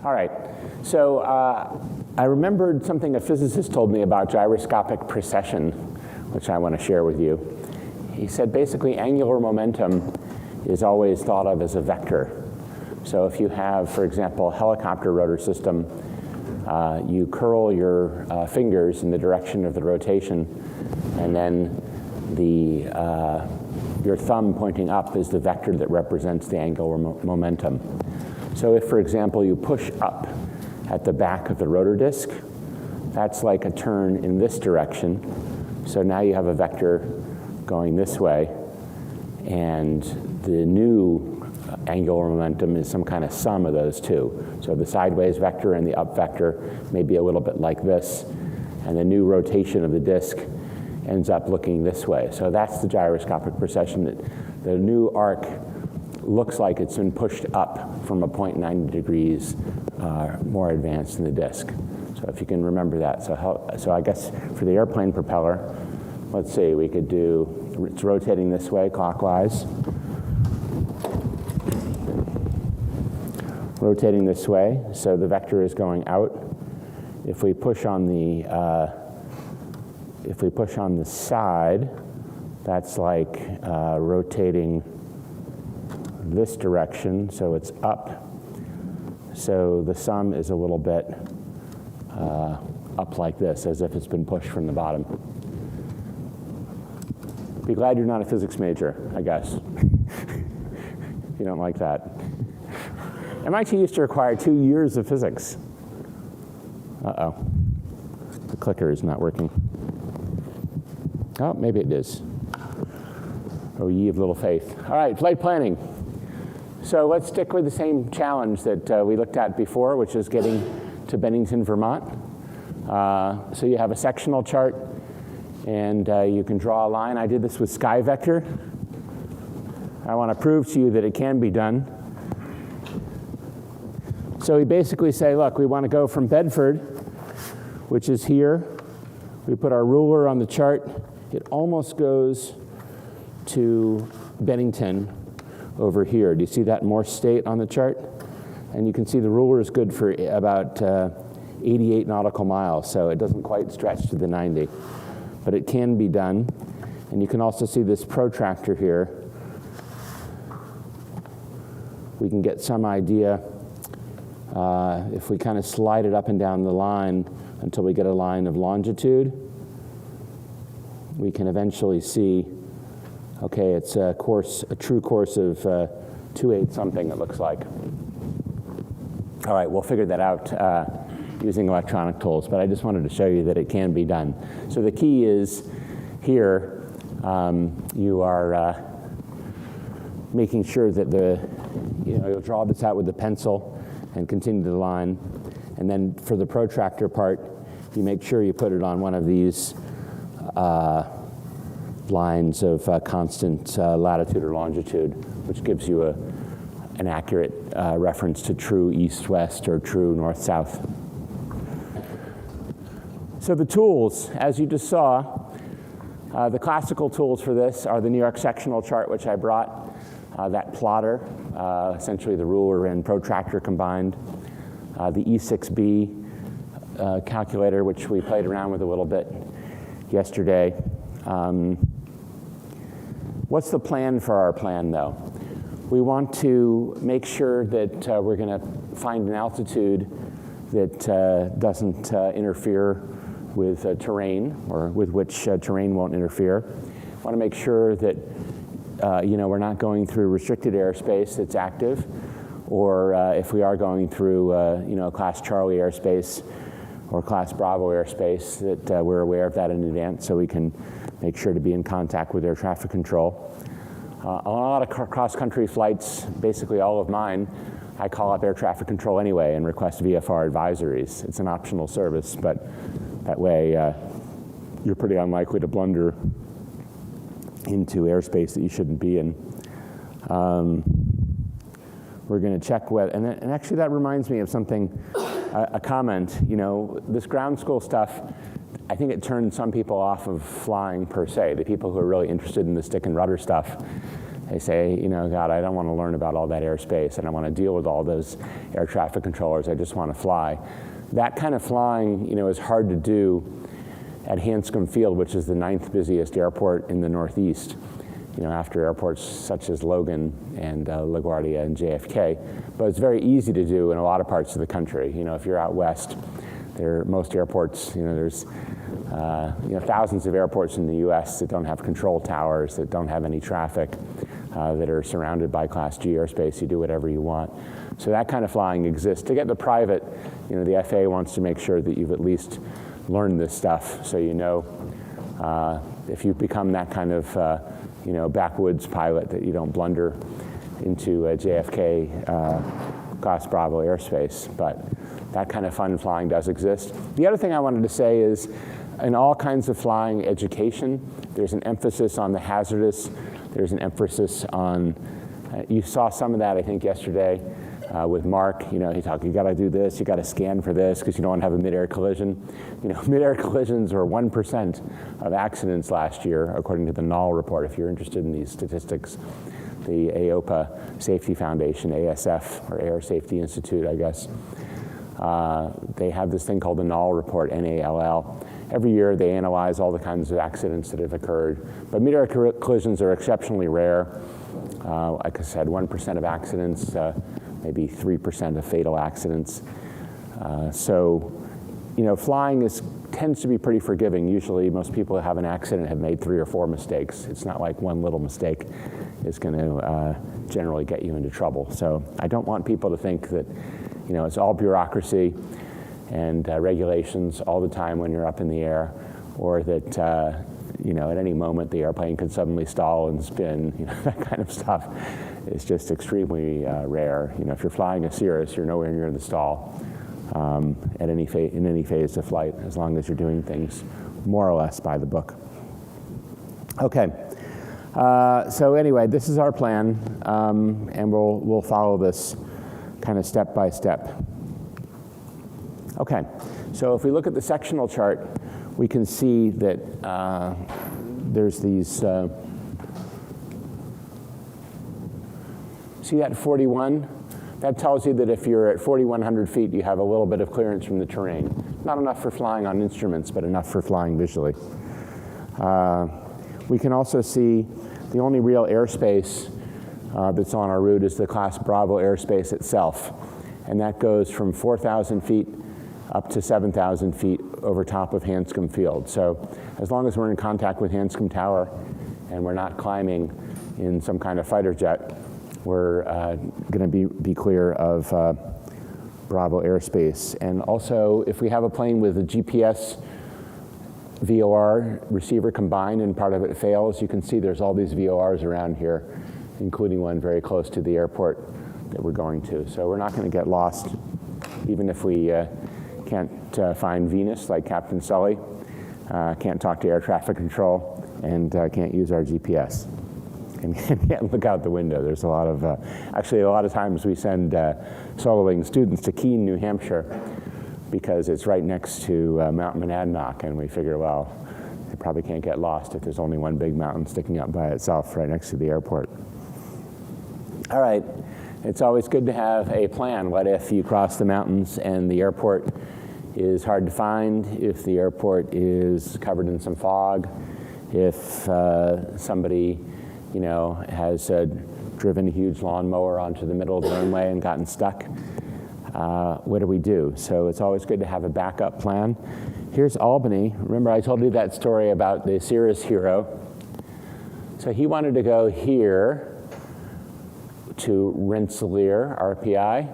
All right, so I remembered something a physicist told me about gyroscopic precession, which I want to share with you. He said basically angular momentum is always thought of as a vector. So if you have, for example, a helicopter rotor system, you curl your fingers in the direction of the rotation, and then your thumb pointing up is the vector that represents the angular momentum. So if, for example, you push up at the back of the rotor disc, that's like a turn in this direction. So now you have a vector going this way, and the new angular momentum is some kind of sum of those two. So the sideways vector and the up vector may be a little bit like this, and the new rotation of the disc ends up looking this way. So that's the gyroscopic precession. The new arc looks like it's been pushed up from a point 90 degrees more advanced in the disc. So if you can remember that. So I guess for the airplane propeller, let's see, we could do, it's rotating this way clockwise. Rotating this way, so the vector is going out. If we push on the side, that's like rotating this direction, so it's up. So the sum is a little bit up like this, as if it's been pushed from the bottom. Be glad you're not a physics major, I guess. You don't like that. M.I.T. used to require 2 years of physics. Uh-oh. The clicker is not working. Oh, maybe it is. Oh, ye of little faith. All right, flight planning. So let's stick with the same challenge that we looked at before, which is getting to Bennington, Vermont. So you have a sectional chart, and you can draw a line. I did this with sky vector. I want to prove to you that it can be done. So we basically say, look, we want to go from Bedford, which is here. We put our ruler on the chart. It almost goes to Bennington over here. Do you see that Morse state on the chart? And you can see the ruler is good for about 88 nautical miles, so it doesn't quite stretch to the 90. But it can be done. And you can also see this protractor here. We can get some idea if we kind of slide it up and down the line until we get a line of longitude. We can eventually see, okay, it's a true course of 2/8 something, it looks like. All right, we'll figure that out using electronic tools, but I just wanted to show you that it can be done. So the key is here, you are making sure that you'll draw this out with the pencil and continue the line. And then for the protractor part, you make sure you put it on one of these lines of constant latitude or longitude, which gives you an accurate reference to true east-west or true north-south. So the tools, as you just saw, the classical tools for this are the New York sectional chart, which I brought, that plotter, essentially the ruler and protractor combined, the E6B calculator, which we played around with a little bit yesterday. What's the plan for our plan, though? We want to make sure that we're going to find an altitude that doesn't interfere with terrain, or with which terrain won't interfere. We want to make sure that we're not going through restricted airspace that's active, or if we are going through Class Charlie airspace or Class Bravo airspace, that we're aware of that in advance so we can make sure to be in contact with air traffic control. On a lot of cross-country flights, basically all of mine, I call up air traffic control anyway and request VFR advisories. It's an optional service, but that way you're pretty unlikely to blunder into airspace that you shouldn't be in. We're going to check whether, and actually that reminds me of something, a comment. This ground school stuff, I think it turned some people off of flying per se, the people who are really interested in the stick and rudder stuff. They say, God, I don't want to learn about all that airspace, and I want to deal with all those air traffic controllers. I just want to fly. That kind of flying, is hard to do at Hanscom Field, which is the 9th busiest airport in the Northeast, after airports such as Logan and LaGuardia and JFK. But it's very easy to do in a lot of parts of the country. If you're out west, most airports, there's thousands of airports in the U.S. that don't have control towers, that don't have any traffic, that are surrounded by Class G airspace. You do whatever you want. So that kind of flying exists. To get the private, the FAA wants to make sure that you've at least learned this stuff, so if you become that kind of backwoods pilot, that you don't blunder into a JFK Class Bravo airspace. But that kind of fun flying does exist. The other thing I wanted to say is, in all kinds of flying education, there's an emphasis on the hazardous. There's an emphasis on, you saw some of that, I think, yesterday with Mark. He talked, you got to do this, you got to scan for this, because you don't want to have a mid-air collision. Mid-air collisions were 1% of accidents last year, according to the NAL report. If you're interested in these statistics, the AOPA Safety Foundation, ASF, or Air Safety Institute, I guess, they have this thing called the NAL report, NALL. Every year they analyze all the kinds of accidents that have occurred. But mid-air collisions are exceptionally rare. Like I said, 1% of accidents, maybe 3% of fatal accidents. Flying tends to be pretty forgiving. Usually most people who have an accident have made 3 or 4 mistakes. It's not like one little mistake is going to generally get you into trouble. So I don't want people to think that it's all bureaucracy and regulations all the time when you're up in the air, or that at any moment the airplane can suddenly stall and spin. That kind of stuff is just extremely rare. If you're flying a Cirrus, you're nowhere near the stall in any phase of flight, as long as you're doing things more or less by the book. Okay. So anyway, this is our plan, and we'll follow this kind of step by step. Okay, so if we look at the sectional chart, we can see that there's these, see that 41? That tells you that if you're at 4,100 feet, you have a little bit of clearance from the terrain. Not enough for flying on instruments, but enough for flying visually. We can also see the only real airspace that's on our route is the Class Bravo airspace itself. And that goes from 4,000 feet up to 7,000 feet over top of Hanscom Field. So as long as we're in contact with Hanscom Tower and we're not climbing in some kind of fighter jet, we're going to be clear of Bravo airspace. And also, if we have a plane with a GPS VOR receiver combined and part of it fails, you can see there's all these VORs around here, including one very close to the airport that we're going to. So we're not going to get lost, even if we can't find Venus like Captain Sully, can't talk to air traffic control, and can't use our GPS. And can't look out the window. There's a lot of, actually a lot of times we send soloing students to Keene, New Hampshire, because it's right next to Mount Monadnock, and we figure, well, they probably can't get lost if there's only one big mountain sticking up by itself right next to the airport. All right, it's always good to have a plan. What if you cross the mountains and the airport is hard to find, if the airport is covered in some fog, if somebody has driven a huge lawnmower onto the middle of the runway and gotten stuck? What do we do? So it's always good to have a backup plan. Here's Albany. Remember I told you that story about the Cirrus hero? So he wanted to go here to Rensselaer, RPI,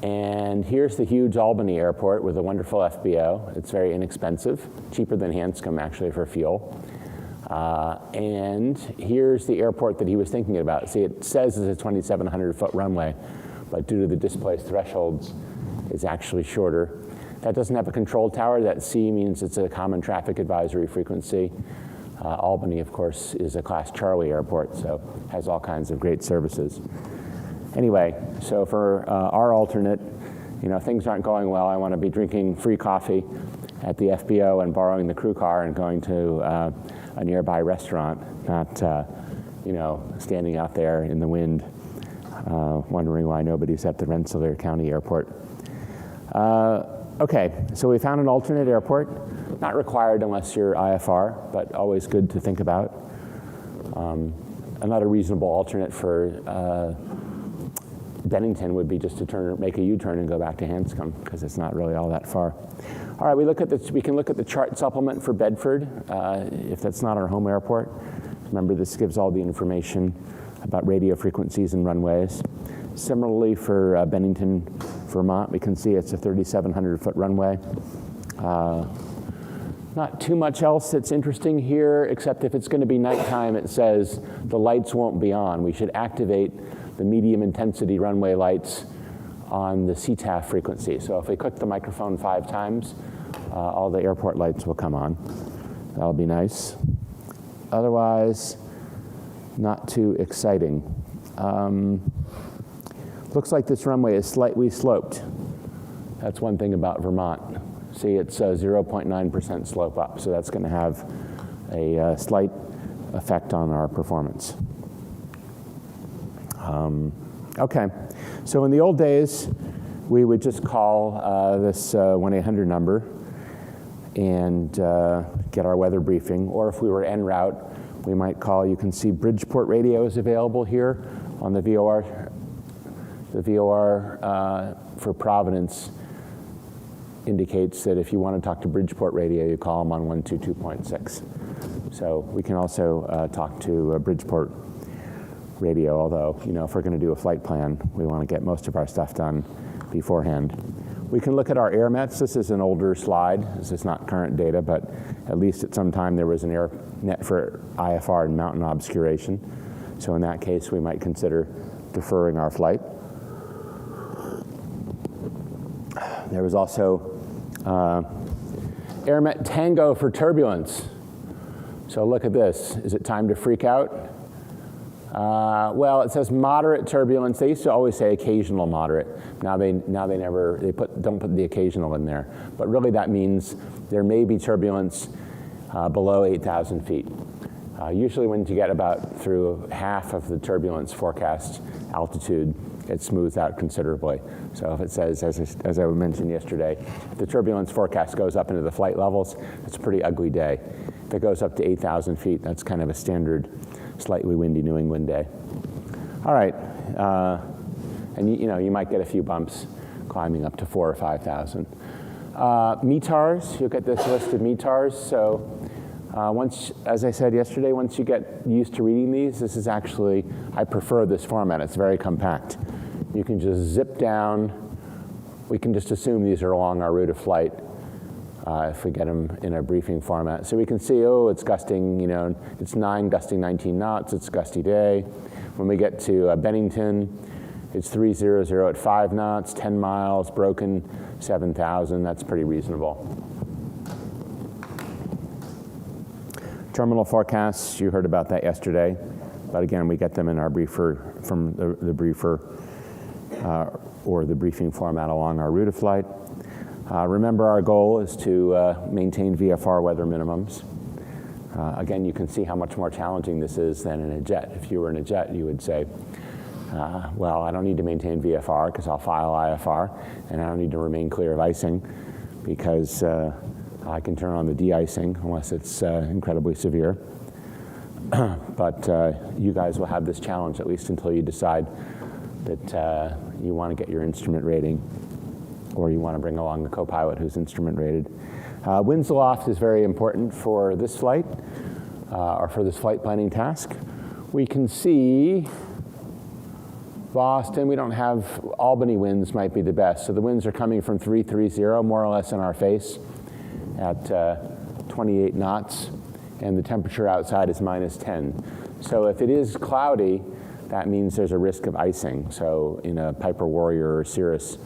and here's the huge Albany airport with a wonderful FBO. It's very inexpensive, cheaper than Hanscom actually for fuel. And here's the airport that he was thinking about. See, it says it's a 2,700-foot runway, but due to the displaced thresholds, it's actually shorter. That doesn't have a control tower. That C means it's a common traffic advisory frequency. Albany, of course, is a Class Charlie airport, so has all kinds of great services. Anyway, so for our alternate, things aren't going well. I want to be drinking free coffee at the FBO and borrowing the crew car and going to a nearby restaurant, not standing out there in the wind, wondering why nobody's at the Rensselaer County Airport. Okay, so we found an alternate airport, not required unless you're IFR, but always good to think about. Another reasonable alternate for Bennington would be just to make a U-turn and go back to Hanscom, because it's not really all that far. All right, we can look at the chart supplement for Bedford, if that's not our home airport. Remember, this gives all the information about radio frequencies and runways. Similarly for Bennington, Vermont, we can see it's a 3,700-foot runway. Not too much else that's interesting here, except if it's going to be nighttime, it says the lights won't be on. We should activate the medium intensity runway lights on the CTAF frequency. So if we click the microphone 5 times, all the airport lights will come on. That'll be nice. Otherwise, not too exciting. Looks like this runway is slightly sloped. That's one thing about Vermont. See, it's 0.9% slope up, so that's going to have a slight effect on our performance. Okay, so in the old days, we would just call this 1-800 number and get our weather briefing, or if we were en route, we might call. You can see Bridgeport radio is available here on the VOR. The VOR for Providence indicates that if you want to talk to Bridgeport radio, you call them on 122.6. So we can also talk to Bridgeport radio, although, if we're going to do a flight plan, we want to get most of our stuff done beforehand. We can look at our air METs. This is an older slide. This is not current data, but at least at some time there was an air net for IFR and mountain obscuration. So in that case, we might consider deferring our flight. There was also AirMet Tango for turbulence. So look at this. Is it time to freak out? Well, it says moderate turbulence. They used to always say occasional moderate. Now they don't put the occasional in there. But really that means there may be turbulence below 8,000 feet. Usually when you get about through half of the turbulence forecast altitude, it smooths out considerably. So if it says, as I mentioned yesterday, if the turbulence forecast goes up into the flight levels, it's a pretty ugly day. If it goes up to 8,000 feet, that's kind of a standard slightly windy New England day. All right, and you might get a few bumps climbing up to 4,000 or 5,000. METARs, you'll get this list of METARs. So as I said yesterday, once you get used to reading these, this is actually, I prefer this format. It's very compact. You can just zip down. We can just assume these are along our route of flight if we get them in a briefing format. So we can see, it's gusting, it's 9, gusting 19 knots. It's a gusty day. When we get to Bennington, it's 300 at 5 knots, 10 miles, broken 7,000. That's pretty reasonable. Terminal forecasts, you heard about that yesterday. But again, we get them in our briefer, from the briefer or the briefing format along our route of flight. Remember, our goal is to maintain VFR weather minimums. Again, you can see how much more challenging this is than in a jet. If you were in a jet, you would say, well, I don't need to maintain VFR because I'll file IFR, and I don't need to remain clear of icing because I can turn on the de-icing unless it's incredibly severe. But you guys will have this challenge at least until you decide that you want to get your instrument rating, or you want to bring along a co-pilot who's instrument rated. Winds aloft is very important for this flight, or for this flight planning task. We can see Boston, we don't have, Albany winds might be the best. So the winds are coming from 330, more or less in our face at 28 knots, and the temperature outside is -10. So if it is cloudy, that means there's a risk of icing. So in a Piper Warrior or Cirrus,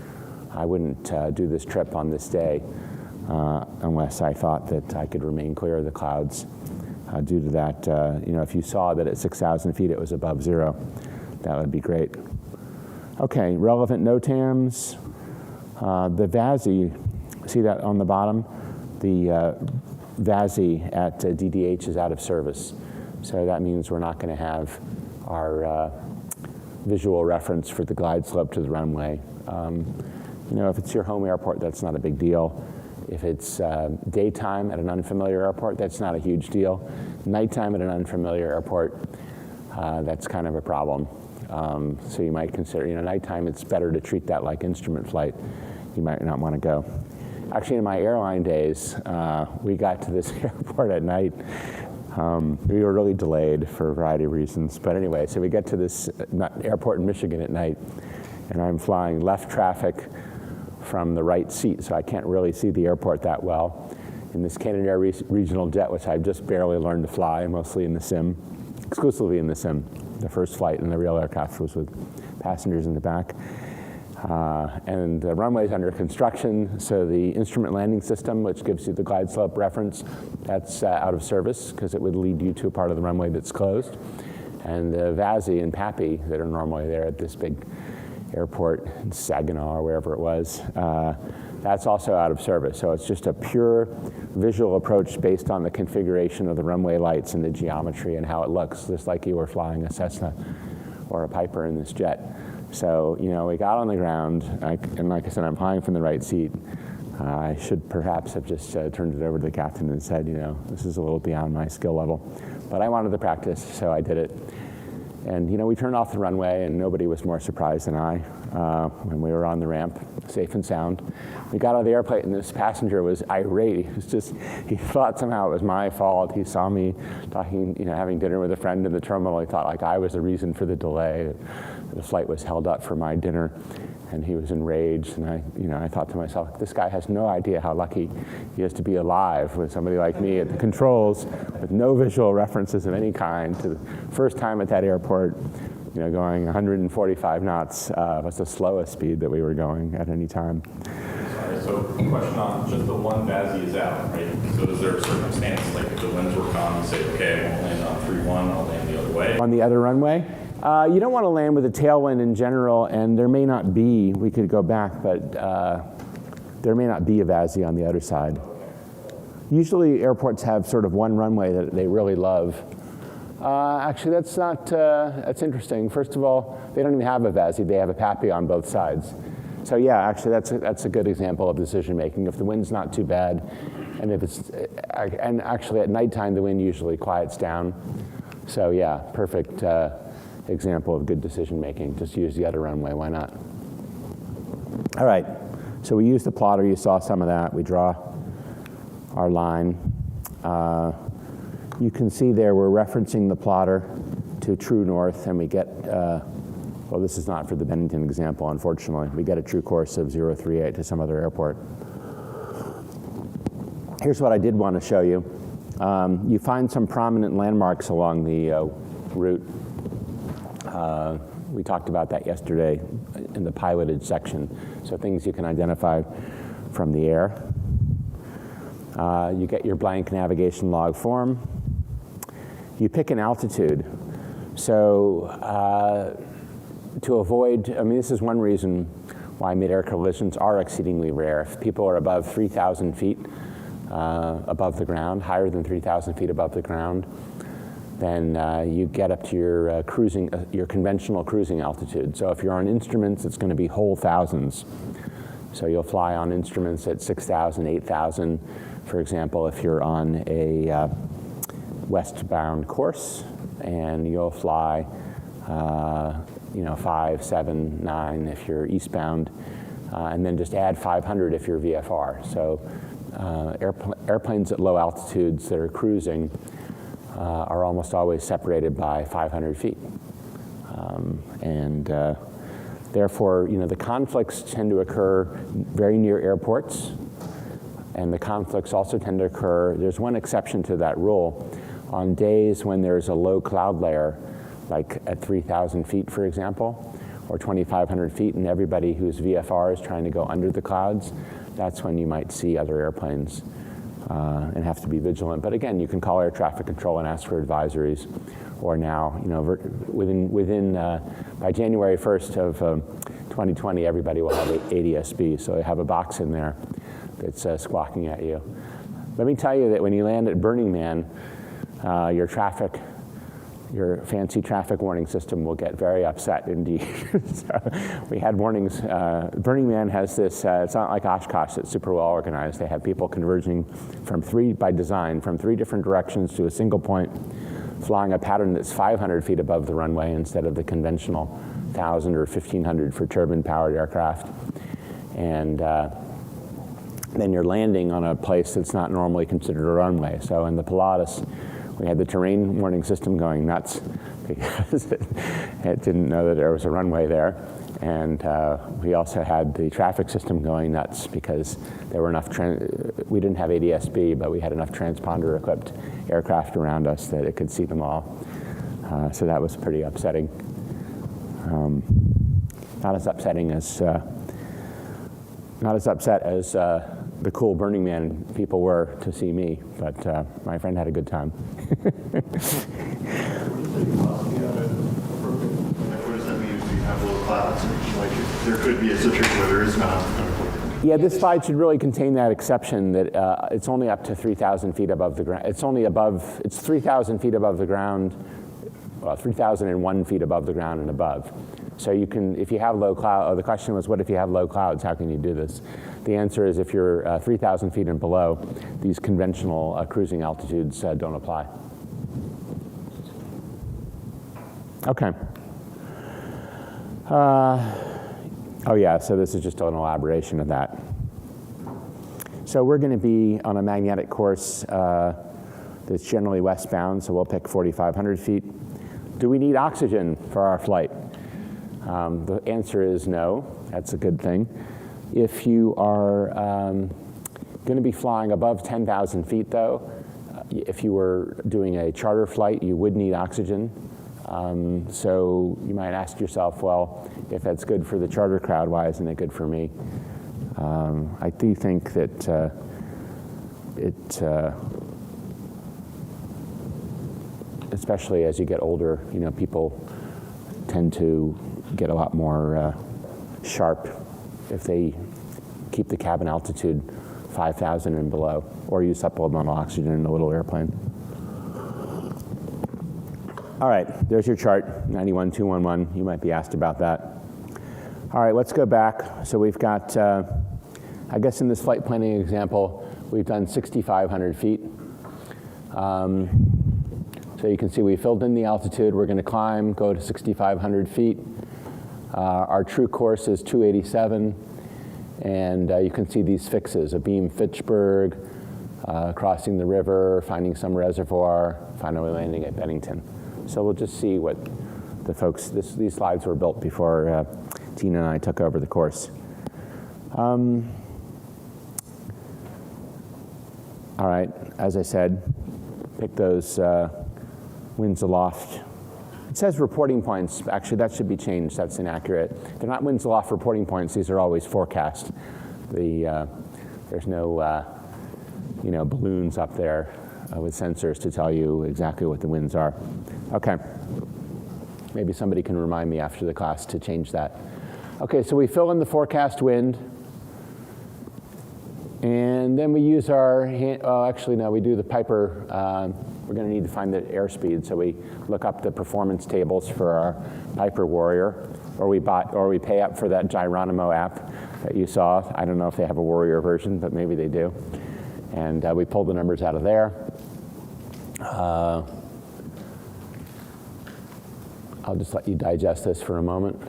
I wouldn't do this trip on this day unless I thought that I could remain clear of the clouds due to that. If you saw that at 6,000 feet it was above zero, that would be great. Okay, relevant NOTAMs. The VASI, see that on the bottom? The VASI at DDH is out of service. So that means we're not going to have our visual reference for the glide slope to the runway. If it's your home airport, that's not a big deal. If it's daytime at an unfamiliar airport, that's not a huge deal. Nighttime at an unfamiliar airport, that's kind of a problem. So you might consider, nighttime, it's better to treat that like instrument flight. You might not want to go. Actually, in my airline days, we got to this airport at night. We were really delayed for a variety of reasons. But anyway, so we get to this airport in Michigan at night, and I'm flying left traffic from the right seat, so I can't really see the airport that well. In this Canadair regional jet, which I've just barely learned to fly, mostly in the sim, exclusively in the sim. The first flight in the real aircraft was with passengers in the back. And the runway is under construction, so the instrument landing system, which gives you the glide slope reference, that's out of service because it would lead you to a part of the runway that's closed. And the VASI and PAPI that are normally there at this big airport in Saginaw or wherever it was, that's also out of service. So it's just a pure visual approach based on the configuration of the runway lights and the geometry and how it looks, just like you were flying a Cessna or a Piper in this jet. So, we got on the ground, and like I said, I'm flying from the right seat. I should perhaps have just turned it over to the captain and said, this is a little beyond my skill level. But I wanted to practice, so I did it. And, we turned off the runway, and nobody was more surprised than I when we were on the ramp, safe and sound. We got out of the airplane, and this passenger was irate. He thought somehow it was my fault. He saw me talking, having dinner with a friend in the terminal. He thought, I was the reason for the delay. The flight was held up for my dinner, and he was enraged. And I thought to myself, this guy has no idea how lucky he is to be alive with somebody like me at the controls with no visual references of any kind. To the first time at that airport, going 145 knots was the slowest speed that we were going at any time. Sorry, so question on just the one VASI is out, right? So is there a circumstance, like if the winds were calm, you say, okay, I won't land on 3-1, I'll land the other way? On the other runway? You don't want to land with a tailwind in general, and there may not be, we could go back, but there may not be a VASI on the other side. Usually airports have sort of one runway that they really love. Actually, that's interesting. First of all, they don't even have a VASI, they have a PAPI on both sides. So yeah, actually that's a good example of decision making. If the wind's not too bad, and and actually at nighttime the wind usually quiets down. So yeah, perfect example of good decision making. Just use the other runway, why not? All right, so we use the plotter, you saw some of that. We draw our line. You can see there we're referencing the plotter to true north, and we get, well, this is not for the Bennington example, unfortunately. We get a true course of 038 to some other airport. Here's what I did want to show you. You find some prominent landmarks along the route. We talked about that yesterday in the piloted section. So things you can identify from the air. You get your blank navigation log form. You pick an altitude. So to avoid, this is one reason why mid-air collisions are exceedingly rare. If people are above 3,000 feet above the ground, higher than 3,000 feet above the ground, then you get up to your conventional cruising altitude. So if you're on instruments, it's going to be whole thousands. So you'll fly on instruments at 6,000, 8,000, for example, if you're on a westbound course, and you'll fly 5, 7, 9 if you're eastbound, and then just add 500 if you're VFR. So airplanes at low altitudes that are cruising are almost always separated by 500 feet. Therefore, the conflicts tend to occur very near airports, and the conflicts also tend to occur, there's one exception to that rule, on days when there's a low cloud layer, like at 3,000 feet, for example, or 2,500 feet, and everybody who's VFR is trying to go under the clouds, that's when you might see other airplanes and have to be vigilant. But again, you can call air traffic control and ask for advisories. Or now, by January 1st of 2020, everybody will have ADS-B. So they have a box in there that's squawking at you. Let me tell you that when you land at Burning Man, your traffic your fancy traffic warning system will get very upset indeed. So we had warnings. Burning Man has this, it's not like Oshkosh, it's super well organized. They have people converging by design, from 3 different directions to a single point, flying a pattern that's 500 feet above the runway instead of the conventional 1,000 or 1,500 for turbine-powered aircraft. And then you're landing on a place that's not normally considered a runway. So in the Pilatus, we had the terrain warning system going nuts because it didn't know that there was a runway there. And we also had the traffic system going nuts because there were enough, we didn't have ADS-B, but we had enough transponder-equipped aircraft around us that it could see them all. So that was pretty upsetting. Not as upset as the cool Burning Man people were to see me, but my friend had a good time. What does that mean if you have low clouds? Like, there could be a situation where there is not. Yeah, this slide should really contain that exception that it's only up to 3,000 feet above the ground. It's 3,000 feet above the ground, well, 3,001 feet above the ground and above. So you can, if you have low cloud, the question was, what if you have low clouds? How can you do this? The answer is if you're 3,000 feet and below, these conventional cruising altitudes don't apply. Okay. Oh yeah, so this is just an elaboration of that. So we're going to be on a magnetic course that's generally westbound, so we'll pick 4,500 feet. Do we need oxygen for our flight? The answer is no. That's a good thing. If you are going to be flying above 10,000 feet, though, if you were doing a charter flight, you would need oxygen. So you might ask yourself, well, if that's good for the charter crowd, why isn't it good for me? I do think that especially as you get older, people tend to get a lot more sharp if they keep the cabin altitude 5,000 and below, or use supplemental oxygen in a little airplane. All right, there's your chart, 91211. You might be asked about that. All right, let's go back. So we've got, I guess in this flight planning example, we've done 6,500 feet. So you can see we filled in the altitude. We're going to climb, go to 6,500 feet. Our true course is 287. And you can see these fixes, Abeam Fitchburg, crossing the river, finding some reservoir, finally landing at Bennington. So we'll just see what the folks, these slides were built before Tina and I took over the course. All right, as I said, pick those winds aloft. It says reporting points. Actually, that should be changed. That's inaccurate. They're not winds aloft reporting points. These are always forecast. There's no balloons up there with sensors to tell you exactly what the winds are. Okay. Maybe somebody can remind me after the class to change that. Okay, so we fill in the forecast wind. And then we use our, we do the Piper. We're going to need to find the airspeed, so we look up the performance tables for our Piper Warrior, or we pay up for that Geronimo app that you saw. I don't know if they have a Warrior version, but maybe they do. And we pull the numbers out of there. I'll just let you digest this for a moment.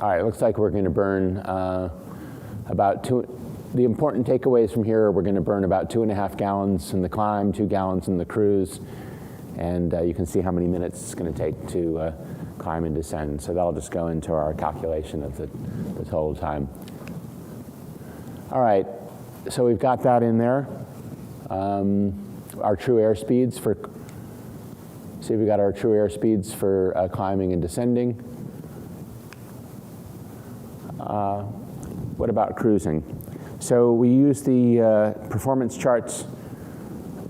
All right, it looks like we're going to burn the important takeaways from here, we're going to burn about 2.5 gallons in the climb, 2 gallons in the cruise, and you can see how many minutes it's going to take to climb and descend. So that'll just go into our calculation of the total time. All right, so we've got that in there. Our true airspeeds for, see we got our true airspeeds for climbing and descending. What about cruising? So we use the performance charts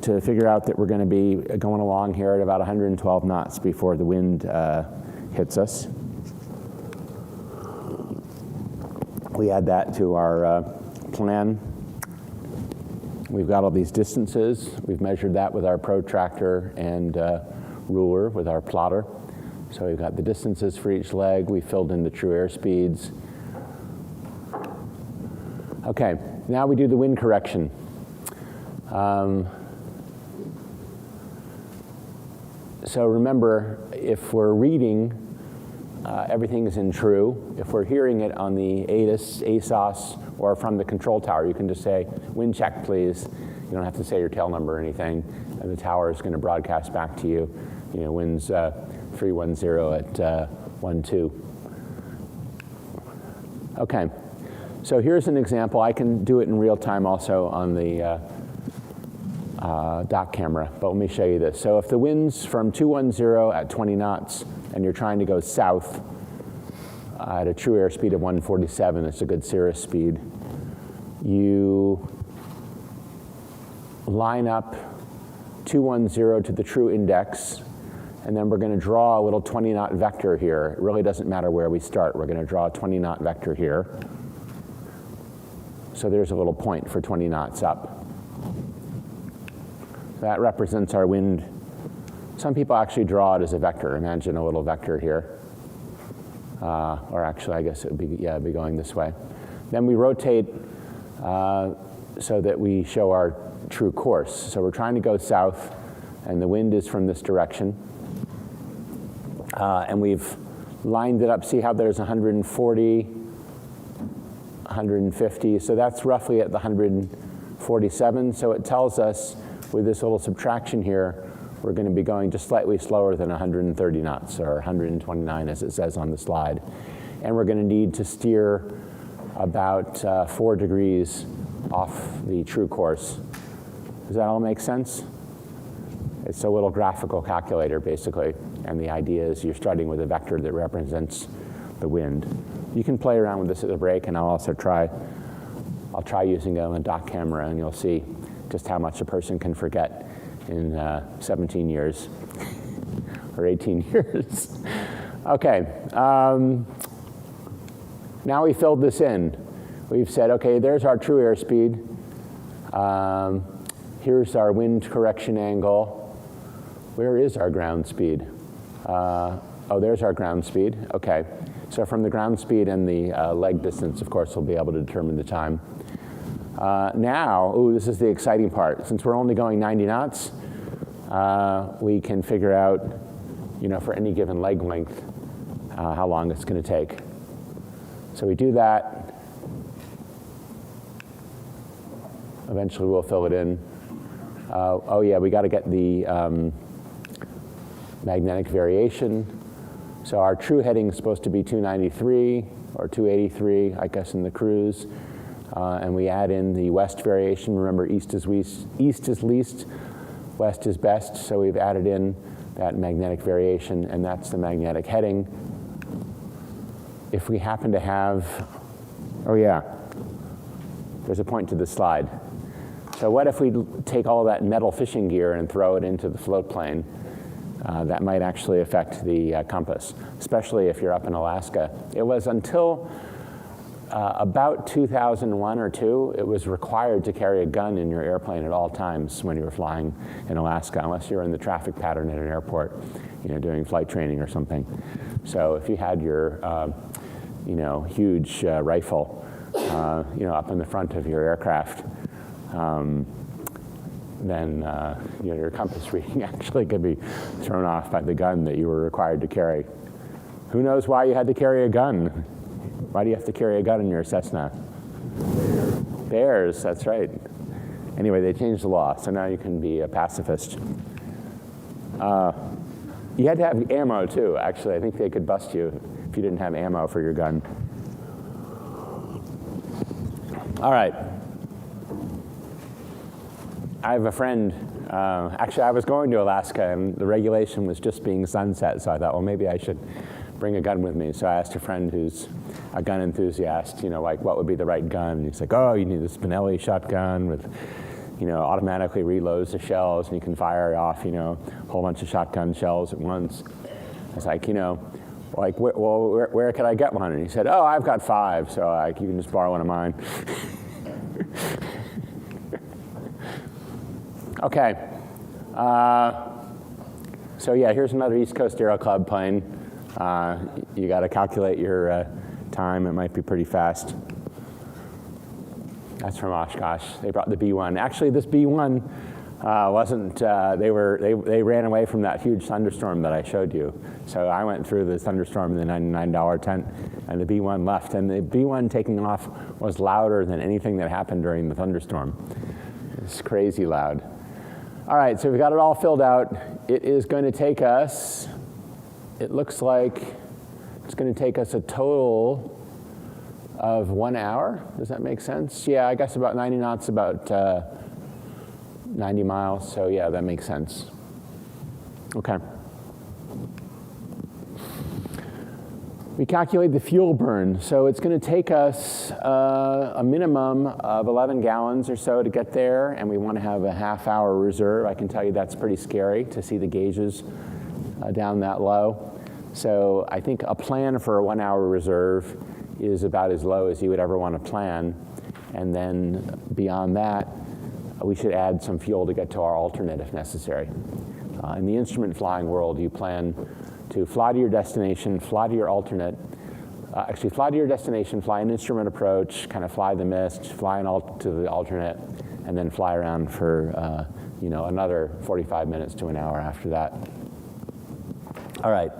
to figure out that we're going to be going along here at about 112 knots before the wind hits us. We add that to our plan. We've got all these distances. We've measured that with our protractor and ruler with our plotter. So we've got the distances for each leg. We filled in the true air speeds. Okay, now we do the wind correction. So remember, if we're reading, everything is in true. If we're hearing it on the ASOS, or from the control tower, you can just say, wind check, please. You don't have to say your tail number or anything, and the tower is going to broadcast back to you. You know, winds 310 at 12. Okay, so here's an example. I can do it in real time also on the dock camera, but let me show you this. So if the wind's from 210 at 20 knots, and you're trying to go south at a true airspeed of 147, it's a good cirrus speed, you line up 210 to the true index, and then we're going to draw a little 20-knot vector here. It really doesn't matter where we start. We're going to draw a 20-knot vector here. So there's a little point for 20 knots up. That represents our wind. Some people actually draw it as a vector. Imagine a little vector here. Or actually, I guess it would be, yeah, it'd be going this way. Then we rotate so that we show our true course. So we're trying to go south, and the wind is from this direction. And we've lined it up. See how there's 140, 150. So that's roughly at the 147. So it tells us with this little subtraction here, we're going to be going just slightly slower than 130 knots, or 129 as it says on the slide. And we're going to need to steer about 4 degrees off the true course. Does that all make sense? It's a little graphical calculator, basically. And the idea is you're starting with a vector that represents the wind. You can play around with this at the break, and I'll try using it on a dock camera, and you'll see just how much a person can forget in 17 years or 18 years. Okay, now we filled this in. We've said, okay, there's our true airspeed. Here's our wind correction angle. Where is our ground speed? Oh, there's our ground speed. Okay, so from the ground speed and the leg distance, of course, we'll be able to determine the time. Now, this is the exciting part. Since we're only going 90 knots, we can figure out, for any given leg length, how long it's going to take. So we do that. Eventually, we'll fill it in. Oh yeah, we got to get the magnetic variation. So our true heading is supposed to be 293 or 283, I guess, in the cruise. And we add in the west variation. Remember, east is least, west is best. So we've added in that magnetic variation, and that's the magnetic heading. If we happen to have, oh yeah, there's a point to the slide. So what if we take all that metal fishing gear and throw it into the float plane? That might actually affect the compass, especially if you're up in Alaska. It was until about 2001 or 2, it was required to carry a gun in your airplane at all times when you were flying in Alaska, unless you were in the traffic pattern at an airport, doing flight training or something. So if you had your, huge rifle, up in the front of your aircraft, then your compass reading actually could be thrown off by the gun that you were required to carry. Who knows why you had to carry a gun? Why do you have to carry a gun in your Cessna? Bears, that's right. Anyway, they changed the law, so now you can be a pacifist. You had to have ammo too, actually. I think they could bust you if you didn't have ammo for your gun. All right. I have a friend, actually I was going to Alaska and the regulation was just being sunset, so I thought, well, maybe I should bring a gun with me. So I asked a friend who's a gun enthusiast, what would be the right gun? And he's like, oh, you need a Spinelli shotgun with, automatically reloads the shells and you can fire off, a whole bunch of shotgun shells at once. I was like, where can I get one? And he said, oh, I've got 5, so you can just borrow one of mine. Okay. So yeah, here's another East Coast Aero Club plane. You got to calculate your time. It might be pretty fast. That's from Oshkosh. They brought the B-1. Actually, this B-1 wasn't. They ran away from that huge thunderstorm that I showed you. So I went through the thunderstorm in the $99 tent, and the B-1 left. And the B-1 taking off was louder than anything that happened during the thunderstorm. It's crazy loud. All right, so we got it all filled out. It is going to take us. It looks like it's going to take us a total of 1 hour. Does that make sense? Yeah, I guess about 90 knots, about 90 miles. So yeah, that makes sense. Okay. We calculate the fuel burn. So it's going to take us a minimum of 11 gallons or so to get there, and we want to have a half-hour reserve. I can tell you that's pretty scary to see the gauges down that low. So I think a plan for a 1 hour reserve is about as low as you would ever want to plan. And then beyond that, we should add some fuel to get to our alternate if necessary. In the instrument flying world, you plan to fly to your destination, fly to your alternate, actually fly to your destination, fly an instrument approach, kind of fly the mist, fly to the alternate, and then fly around for another 45 minutes to an hour after that. All right.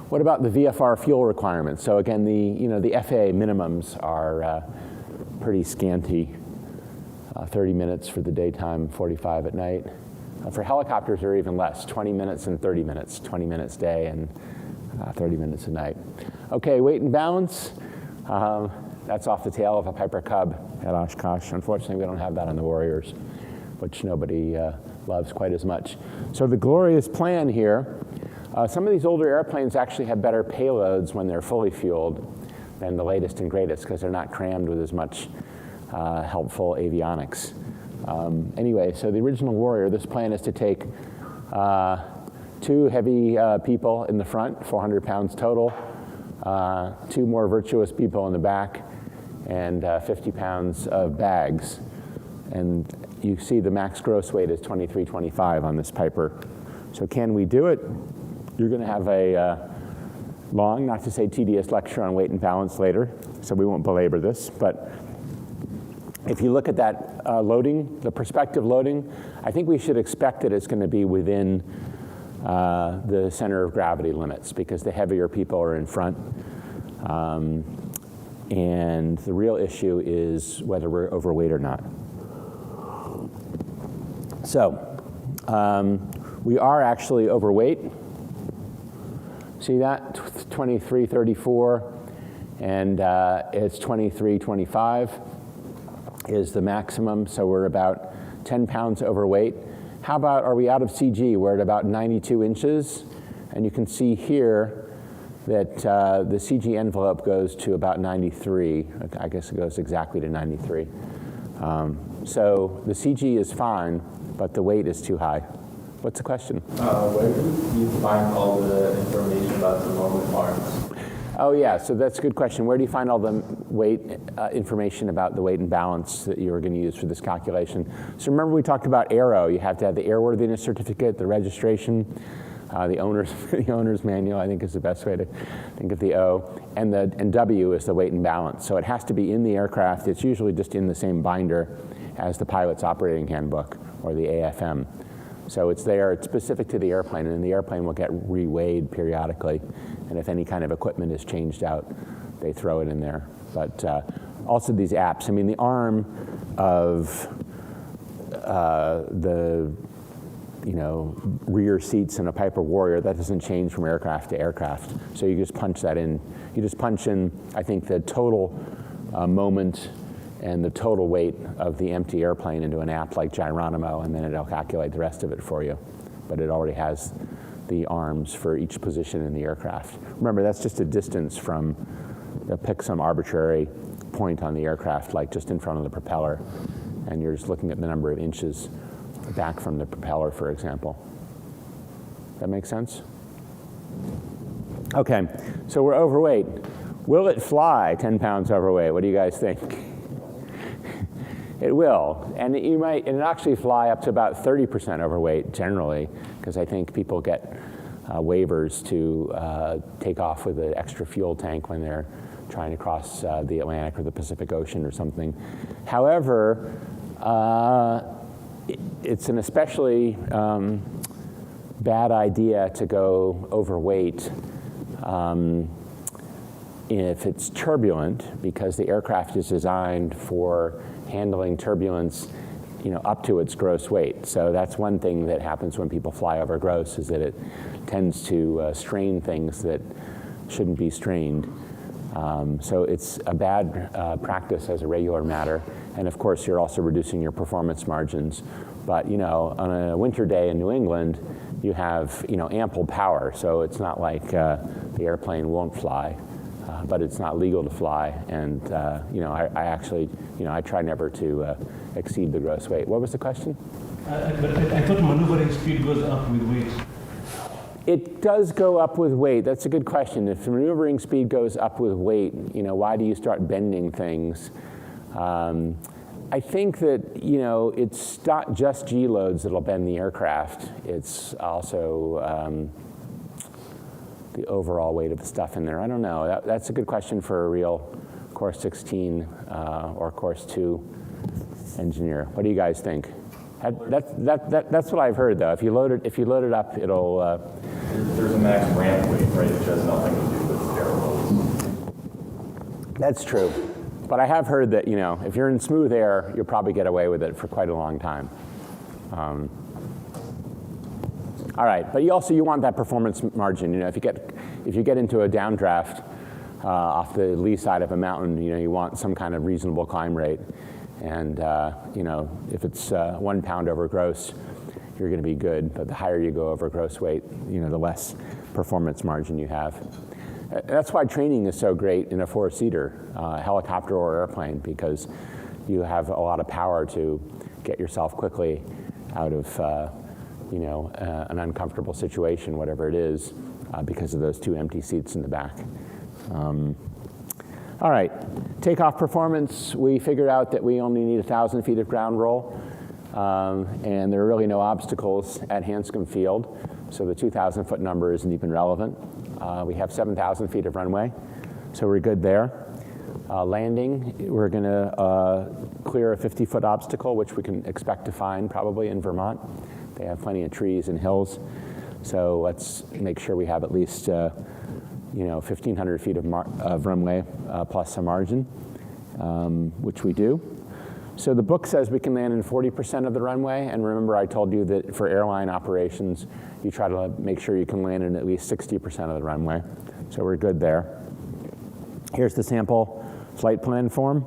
What about the VFR fuel requirements? So again, the FAA minimums are pretty scanty. 30 minutes for the daytime, 45 at night. For helicopters, they're even less, 20 minutes and 30 minutes, 20 minutes day and 30 minutes a night. Okay, weight and balance. That's off the tail of a Piper Cub at Oshkosh. Unfortunately, we don't have that on the Warriors, which nobody loves quite as much. So the glorious plan here, some of these older airplanes actually have better payloads when they're fully fueled than the latest and greatest because they're not crammed with as much helpful avionics. Anyway, so the original Warrior, this plan is to take 2 heavy people in the front, 400 pounds total, 2 more virtuous people in the back, and 50 pounds of bags. And you see the max gross weight is 2325 on this Piper. So can we do it? You're going to have a long, not to say tedious, lecture on weight and balance later, so we won't belabor this. But if you look at that loading, the perspective loading, I think we should expect that it's going to be within the center of gravity limits because the heavier people are in front. And the real issue is whether we're overweight or not. So we are actually overweight. See that? 2334, and it's 2325 is the maximum, so we're about 10 pounds overweight. How about, are we out of CG? We're at about 92 inches, and you can see here that the CG envelope goes to about 93. I guess it goes exactly to 93. So the CG is fine, but the weight is too high. What's the question? Where do you find all the information about the normal arms? Oh yeah, so that's a good question. Where do you find all the weight information about the weight and balance that you were going to use for this calculation? So remember we talked about aero. You have to have the airworthiness certificate, the registration, the owner's manual, I think is the best way to think of the O, and W is the weight and balance. So it has to be in the aircraft. It's usually just in the same binder as the pilot's operating handbook or the AFM. So it's there, it's specific to the airplane, and the airplane will get reweighed periodically. And if any kind of equipment is changed out, they throw it in there. But also these apps, I mean, the arm of the rear seats in a Piper Warrior, that doesn't change from aircraft to aircraft. So you just punch that in. You just punch in, I think, the total moment and the total weight of the empty airplane into an app like Geronimo, and then it'll calculate the rest of it for you. But it already has the arms for each position in the aircraft. Remember, that's just a distance from, pick some arbitrary point on the aircraft, like just in front of the propeller, and you're just looking at the number of inches back from the propeller, for example. That make sense? Okay, so we're overweight. Will it fly 10 pounds overweight? What do you guys think? It will, and it'll actually fly up to about 30% overweight generally, because I think people get waivers to take off with an extra fuel tank when they're trying to cross the Atlantic or the Pacific Ocean or something. However, it's an especially bad idea to go overweight if it's turbulent, because the aircraft is designed for handling turbulence, up to its gross weight. So that's one thing that happens when people fly over gross, is that it tends to strain things that shouldn't be strained. So it's a bad practice as a regular matter. And of course, you're also reducing your performance margins. But on a winter day in New England, you have ample power. So it's not like the airplane won't fly. But it's not legal to fly, and I actually, I try never to exceed the gross weight. What was the question? But I thought maneuvering speed goes up with weight. It does go up with weight. That's a good question. If the maneuvering speed goes up with weight, why do you start bending things? I think that it's not just G loads that'll bend the aircraft. It's also the overall weight of the stuff in there. I don't know. That's a good question for a real Course 16 or Course 2 engineer. What do you guys think? That's what I've heard, though. If you load it up, it'll. There's a max ramp weight, right, which has nothing to do with air loads. That's true. But I have heard that if you're in smooth air, you'll probably get away with it for quite a long time. All right, but you want that performance margin. If you get into a downdraft off the lee side of a mountain, you want some kind of reasonable climb rate. And if it's 1 pound over gross, you're going to be good. But the higher you go over gross weight, the less performance margin you have. That's why training is so great in a 4-seater helicopter or airplane, because you have a lot of power to get yourself quickly out of an uncomfortable situation, whatever it is, because of those 2 empty seats in the back. All right, takeoff performance. We figured out that we only need 1,000 feet of ground roll, and there are really no obstacles at Hanscom Field, so the 2,000-foot number isn't even relevant. We have 7,000 feet of runway, so we're good there. Landing, we're going to clear a 50-foot obstacle, which we can expect to find probably in Vermont. They have plenty of trees and hills, so let's make sure we have at least 1,500 feet of runway plus a margin, which we do. So the book says we can land in 40% of the runway, and remember I told you that for airline operations, you try to make sure you can land in at least 60% of the runway. So we're good there. Here's the sample flight plan form.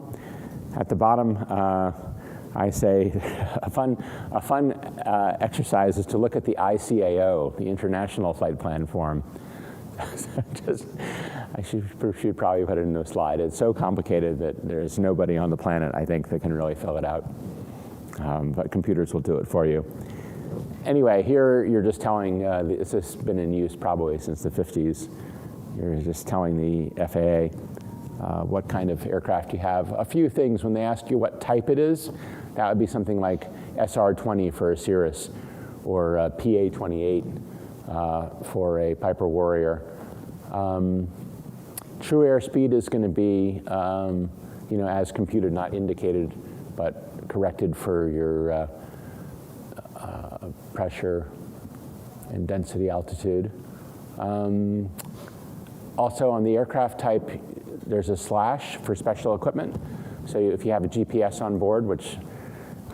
At the bottom, I say a fun exercise is to look at the ICAO, the International Flight Plan Form. I should probably put it in a slide. It's so complicated that there's nobody on the planet, I think, that can really fill it out. But computers will do it for you. Anyway, here you're just telling, this has been in use probably since the 50s. You're just telling the FAA what kind of aircraft you have. A few things, when they ask you what type it is, that would be something like SR-20 for a Cirrus, or PA-28 for a Piper Warrior. True airspeed is going to be, as computed, not indicated, but corrected for your pressure and density altitude. Also on the aircraft type, there's a slash for special equipment. So if you have a GPS on board, which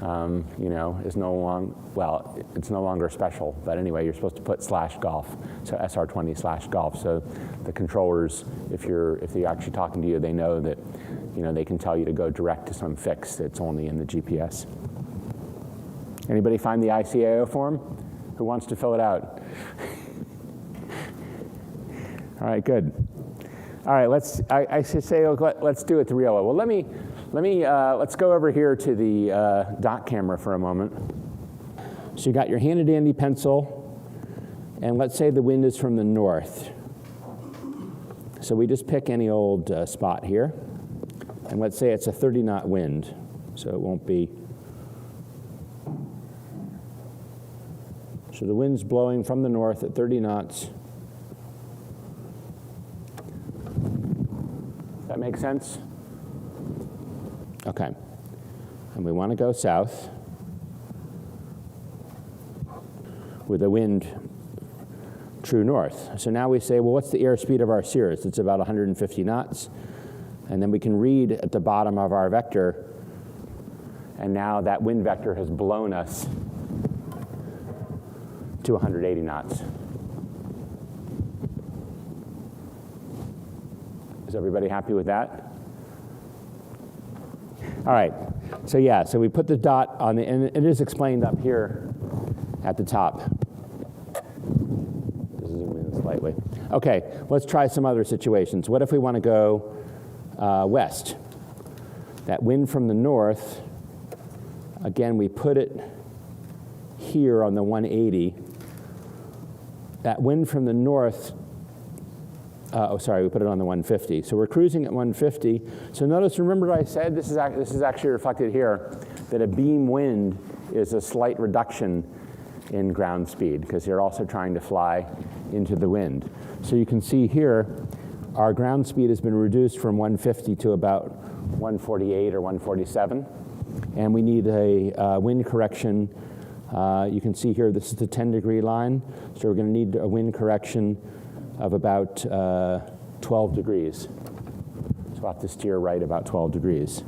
is no longer, well, it's no longer special, but anyway, you're supposed to put /golf, so SR-20 /golf. So the controllers, if they're actually talking to you, they know that, they can tell you to go direct to some fix that's only in the GPS. Anybody find the ICAO form? Who wants to fill it out? All right, good. All right, I should say, let's do it the real way. Well, let's go over here to the dot camera for a moment. So you got your handy dandy pencil, and let's say the wind is from the north. So we just pick any old spot here, and let's say it's a 30-knot wind, so it won't be So the wind's blowing from the north at 30 knots. That make sense? Okay. And we want to go south with the wind true north. So now we say, well, what's the airspeed of our cirrus? It's about 150 knots. And then we can read at the bottom of our vector, and now that wind vector has blown us to 180 knots. Is everybody happy with that? All right, so yeah, so we put the dot on the, and it is explained up here at the top. Just zoom in slightly. Okay, let's try some other situations. What if we want to go west? That wind from the north, again, we put it here on the 180. That wind from the north, we put it on the 150. So we're cruising at 150. So notice, remember I said, this is actually reflected here, that a beam wind is a slight reduction in ground speed, because you're also trying to fly into the wind. So you can see here, our ground speed has been reduced from 150 to about 148 or 147. And we need a wind correction. You can see here, this is the 10-degree line. So we're going to need a wind correction of about 12 degrees. So we'll have to steer right about 12 degrees.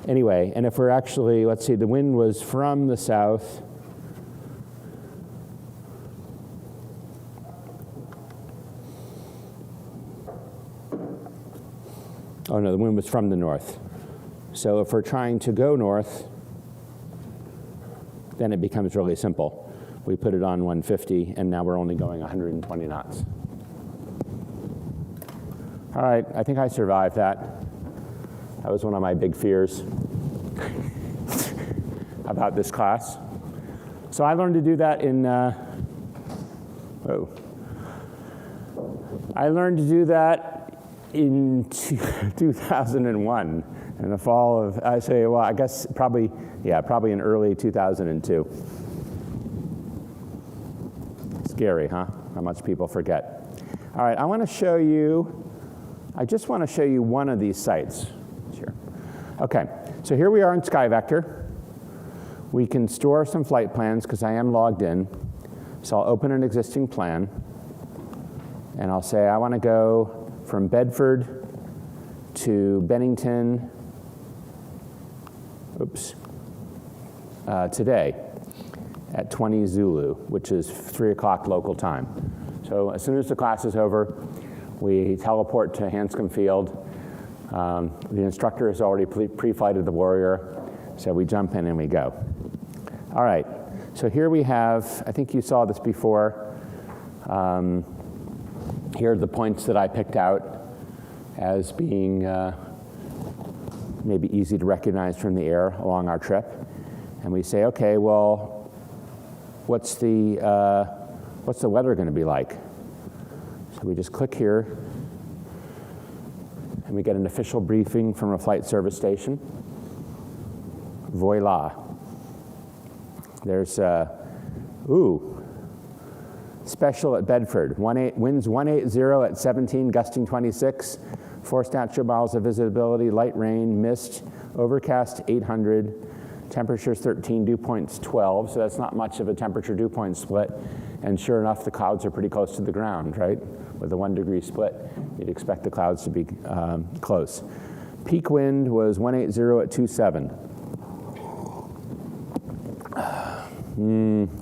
Anyway, and if we're actually, let's see, the wind was from the south. Oh no, the wind was from the north. So if we're trying to go north, then it becomes really simple. We put it on 150, and now we're only going 120 knots. All right, I think I survived that. That was one of my big fears about this class. So I learned to do that in, I learned to do that in 2001, in the fall of, I guess probably in early 2002. Scary, huh? How much people forget. All right, I just want to show you one of these sites. Sure. Okay, so here we are in SkyVector. We can store some flight plans because I am logged in. So I'll open an existing plan, and I'll say I want to go from Bedford to Bennington, today at 20 Zulu, which is 3 o'clock local time. So as soon as the class is over, we teleport to Hanscom Field. The instructor has already pre-flighted the Warrior, so we jump in and we go. All right, so here we have, I think you saw this before. Here are the points that I picked out as being maybe easy to recognize from the air along our trip. And we say, okay, well, what's the weather going to be like? So we just click here, and we get an official briefing from a flight service station. Voila. There's, special at Bedford. Winds 180 at 17, gusting 26. 4 statute miles of visibility, light rain, mist, overcast 800. Temperatures 13, dew points 12. So that's not much of a temperature dew point split. And sure enough, the clouds are pretty close to the ground, right? With a 1 degree split, you'd expect the clouds to be close. Peak wind was 180 at 27.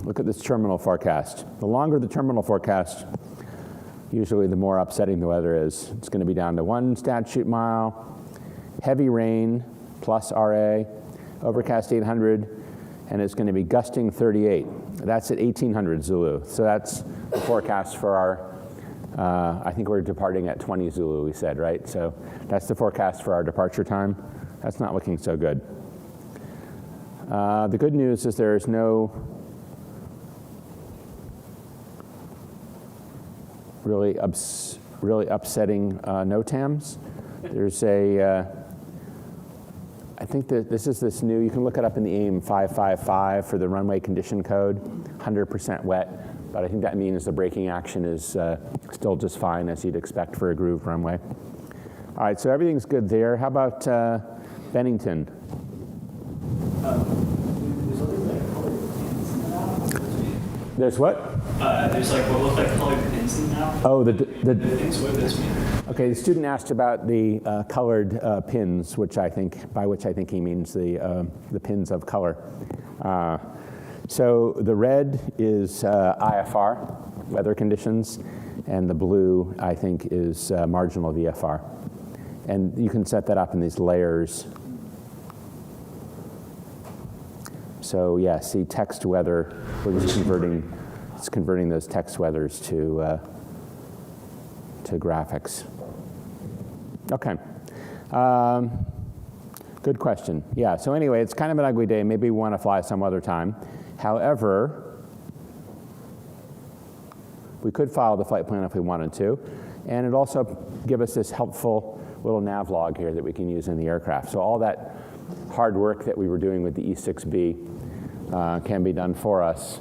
Look at this terminal forecast. The longer the terminal forecast, usually the more upsetting the weather is. It's going to be down to 1 statute mile, heavy rain, plus RA, overcast 800, and it's going to be gusting 38. That's at 1800 Zulu. So that's the forecast for our, I think we're departing at 20 Zulu, we said, right? So that's the forecast for our departure time. That's not looking so good. The good news is there's no really upsetting NOTAMs. There's I think that this is this new, you can look it up in the AIM 555 for the runway condition code, 100% wet, but I think that means the braking action is still just fine as you'd expect for a grooved runway. All right, so everything's good there. How about Bennington? There's other like colored pins in the map. There's what? There's like what look like colored pins in the map. Oh, the Pins, what does this mean? okay. The student asked about the colored pins, by which I think he means the pins of color. So the red is IFR, weather conditions, and the blue, I think, is marginal VFR. And you can set that up in these layers. So yeah, see text weather, we're just converting those text weathers to graphics. Okay, good question. Yeah, so anyway, it's kind of an ugly day. Maybe we want to fly some other time. However, we could file the flight plan if we wanted to, and it also give us this helpful little nav log here that we can use in the aircraft. So all that hard work that we were doing with the E6B can be done for us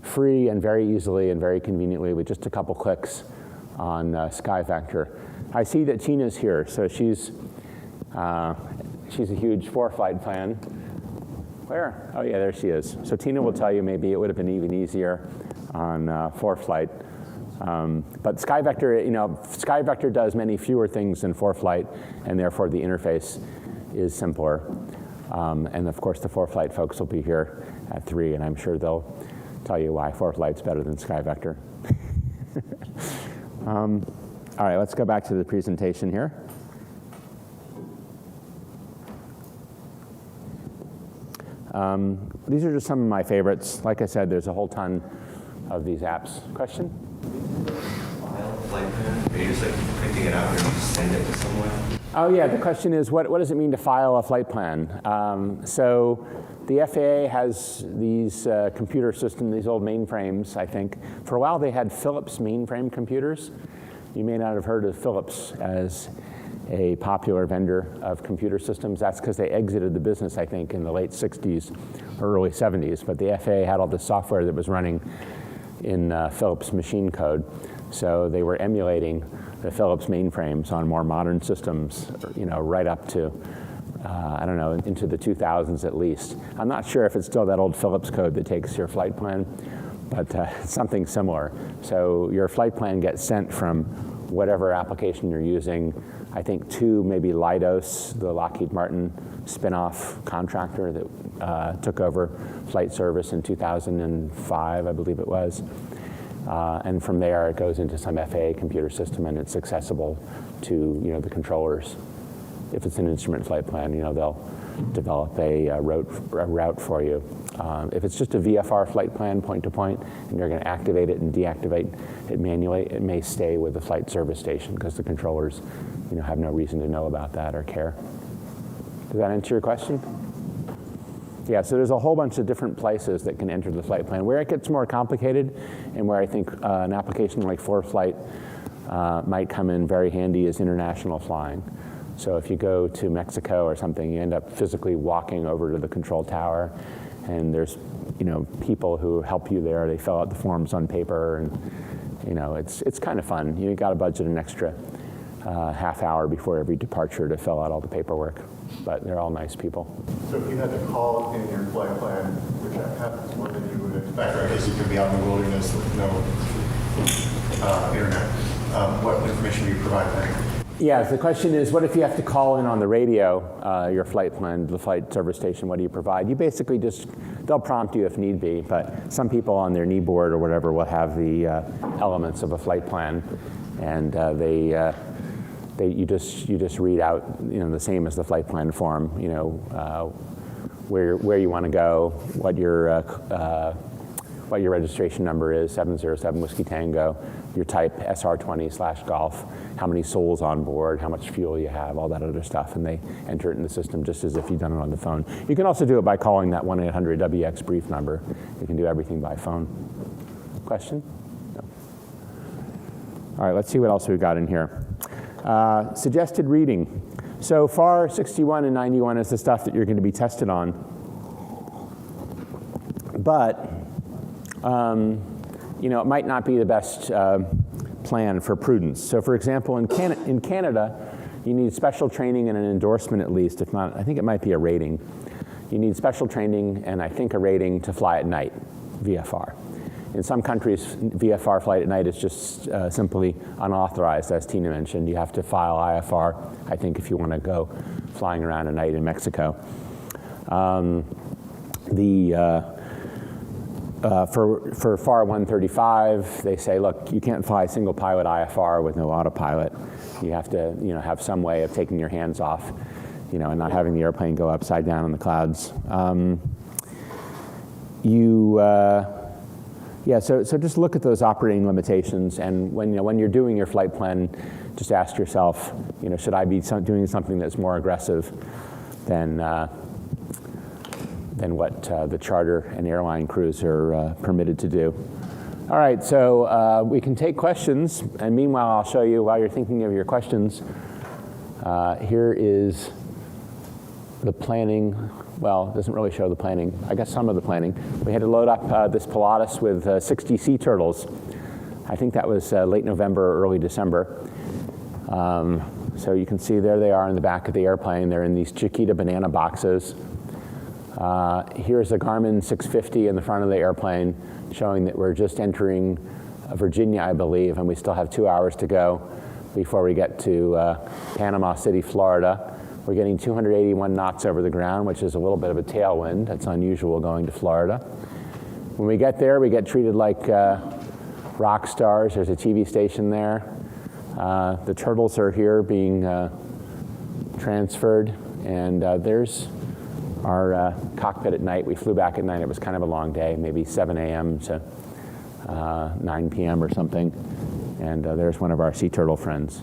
free and very easily and very conveniently with just a couple clicks on SkyVector. I see that Tina's here, so she's a huge ForeFlight fan. Where? Oh yeah, there she is. So Tina will tell you maybe it would have been even easier on ForeFlight. But SkyVector, SkyVector does many fewer things than ForeFlight, and therefore the interface is simpler. And of course, the ForeFlight folks will be here at 3, and I'm sure they'll tell you why ForeFlight's better than SkyVector. All right, let's go back to the presentation here. These are just some of my favorites. Like I said, there's a whole ton of these apps. Question? File flight plan? Are you just like printing it out and just send it to someone? Oh yeah, the question is, what does it mean to file a flight plan? So the FAA has these computer systems, these old mainframes, I think. For a while they had Philips mainframe computers. You may not have heard of Philips as a popular vendor of computer systems. That's because they exited the business, I think, in the late 60s or early 70s. But the FAA had all this software that was running in Philips machine code. So they were emulating the Philips mainframes on more modern systems, right up to, I don't know, into the 2000s at least. I'm not sure if it's still that old Philips code that takes your flight plan, but something similar. So your flight plan gets sent from whatever application you're using, I think, to maybe Leidos, the Lockheed Martin spin-off contractor that took over flight service in 2005, I believe it was. And from there, it goes into some FAA computer system, and it's accessible to the controllers. If it's an instrument flight plan, they'll develop a route for you. If it's just a VFR flight plan, point to point, and you're going to activate it and deactivate it manually, it may stay with the flight service station because the controllers, have no reason to know about that or care. Does that answer your question? Yeah, so there's a whole bunch of different places that can enter the flight plan. Where it gets more complicated and where I think an application like ForeFlight might come in very handy is international flying. So if you go to Mexico or something, you end up physically walking over to the control tower, and there's people who help you there. They fill out the forms on paper, and it's kind of fun. You got to budget an extra half hour before every departure to fill out all the paperwork. But they're all nice people. So if you had to call in your flight plan, which happens more than you would expect, right? Because you could be out in the wilderness with no internet. What information do you provide then? Yeah, the question is, what if you have to call in on the radio, your flight plan, the flight service station, what do you provide? You basically they'll prompt you if need be, but some people on their knee board or whatever will have the elements of a flight plan, and you just read out, the same as the flight plan form, where you want to go, what your registration number is, 707 Whiskey Tango, your type SR20/Golf, how many souls on board, how much fuel you have, all that other stuff, and they enter it in the system just as if you've done it on the phone. You can also do it by calling that 1-800-WX brief number. You can do everything by phone. Question? No. All right, let's see what else we've got in here. Suggested reading. So FAR 61 and 91 is the stuff that you're going to be tested on. But, you know, it might not be the best plan for prudence. So for example, in Canada, you need special training and an endorsement at least, if not, I think it might be a rating. You need special training and I think a rating to fly at night, VFR. In some countries, VFR flight at night is just simply unauthorized, as Tina mentioned. You have to file IFR, I think, if you want to go flying around at night in Mexico. For FAR 135, they say, look, you can't fly single pilot IFR with no autopilot. You have to, you know, have some way of taking your hands off, you know, and not having the airplane go upside down in the clouds. Yeah, so just look at those operating limitations, and when you're doing your flight plan, just ask yourself, you know, should I be doing something that's more aggressive than what the charter and airline crews are permitted to do. All right, so we can take questions, and meanwhile, I'll show you, while you're thinking of your questions, here is the planning. Well, it doesn't really show the planning. I guess some of the planning. We had to load up this Pilatus with 60 sea turtles. I think that was late November or early December. So you can see there they are in the back of the airplane. They're in these Chiquita banana boxes. Here's a Garmin 650 in the front of the airplane, showing that we're just entering Virginia, I believe, and we still have 2 hours to go before we get to Panama City, Florida. We're getting 281 knots over the ground, which is a little bit of a tailwind. That's unusual going to Florida. When we get there, we get treated like rock stars. There's a TV station there. The turtles are here being transferred, and there's our cockpit at night. We flew back at night. It was kind of a long day, maybe 7 a.m. to 9 p.m. or something. And there's one of our sea turtle friends.